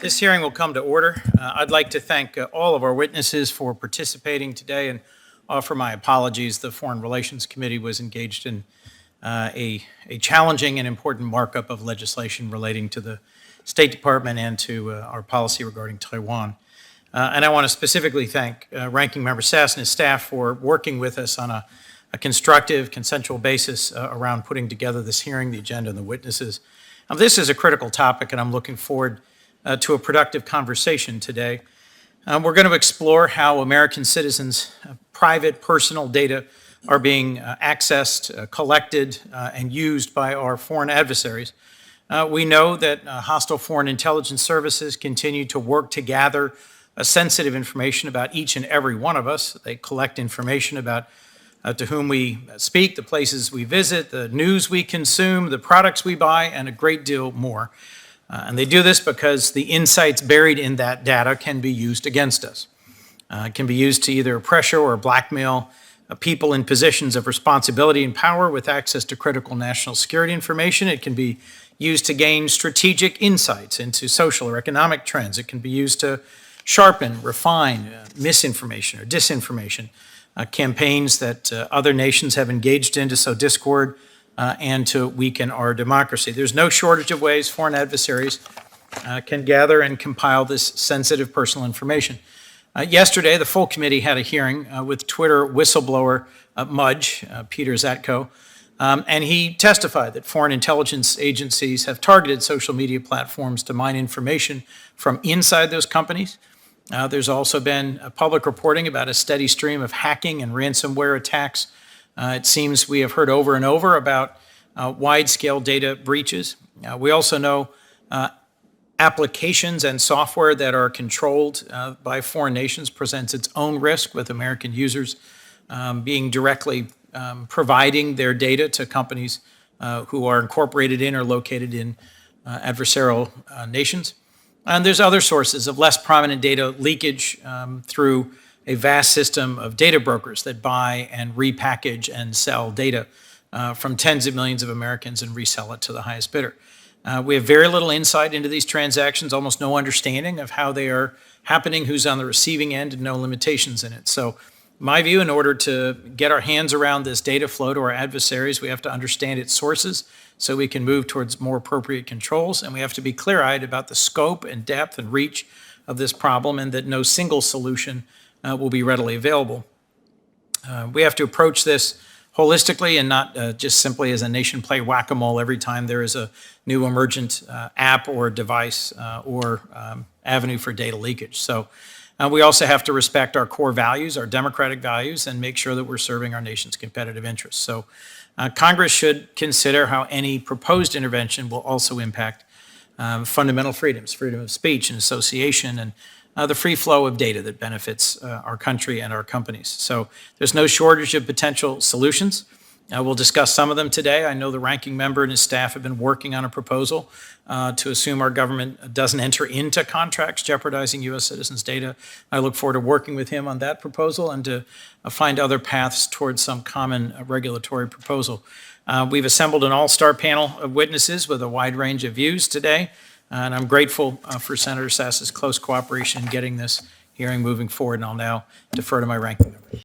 This hearing will come to order. I'd like to thank all of our witnesses for participating today and offer my apologies. The Foreign Relations Committee was engaged in a challenging and important markup of legislation relating to the State Department and to our policy regarding Taiwan. And I want to specifically thank Ranking Member Sass and his staff for working with us on a constructive, consensual basis around putting together this hearing, the agenda, and the witnesses. This is a critical topic, and I'm looking forward to a productive conversation today. We're going to explore how American citizens' private personal data are being accessed, collected, and used by our foreign adversaries. We know that hostile foreign intelligence services continue to work to gather sensitive information about each and every one of us. They collect information about to whom we speak, the places we visit, the news we consume, the products we buy, and a great deal more. And they do this because the insights buried in that data can be used against us. It can be used to either pressure or blackmail people in positions of responsibility and power with access to critical national security information. It can be used to gain strategic insights into social or economic trends. It can be used to sharpen, refine misinformation or disinformation, campaigns that other nations have engaged in to sow discord and to weaken our democracy. There's no shortage of ways foreign adversaries can gather and compile this sensitive personal information. Yesterday, the full committee had a hearing with Twitter whistleblower Mudge, Peter Zatko, and he testified that foreign intelligence agencies have targeted social media platforms to mine information from inside those companies. There's also been public reporting about a steady stream of hacking and ransomware attacks. It seems we have heard over and over about wide-scale data breaches. We also know applications and software that are controlled by foreign nations presents its own risk, with American users being directly providing their data to companies who are incorporated in or located in adversarial nations. And there's other sources of less prominent data leakage through a vast system of data brokers that buy and repackage and sell data from tens of millions of Americans and resell it to the highest bidder. We have very little insight into these transactions, almost no understanding of how they are happening, who's on the receiving end, and no limitations in it. So my view, in order to get our hands around this data flow to our adversaries, we have to understand its sources so we can move towards more appropriate controls, and we have to be clear-eyed about the scope and depth and reach of this problem, and that no single solution will be readily available. We have to approach this holistically and not just simply as a nation play whack-a-mole every time there is a new emergent app or device or avenue for data leakage. So we also have to respect our core values, our democratic values, and make sure that we're serving our nation's competitive interests. So Congress should consider how any proposed intervention will also impact fundamental freedoms, freedom of speech and association, and the free flow of data that benefits our country and our companies. So there's no shortage of potential solutions. We'll discuss some of them today. I know the ranking member and his staff have been working on a proposal to assume our government doesn't enter into contracts jeopardizing U.S. citizens' data. I look forward to working with him on that proposal and to find other paths towards some common regulatory proposal. We've assembled an all-star panel of witnesses with a wide range of views today. And I'm grateful for Senator Sass's close cooperation in getting this hearing moving forward, and I'll now defer to my ranking member.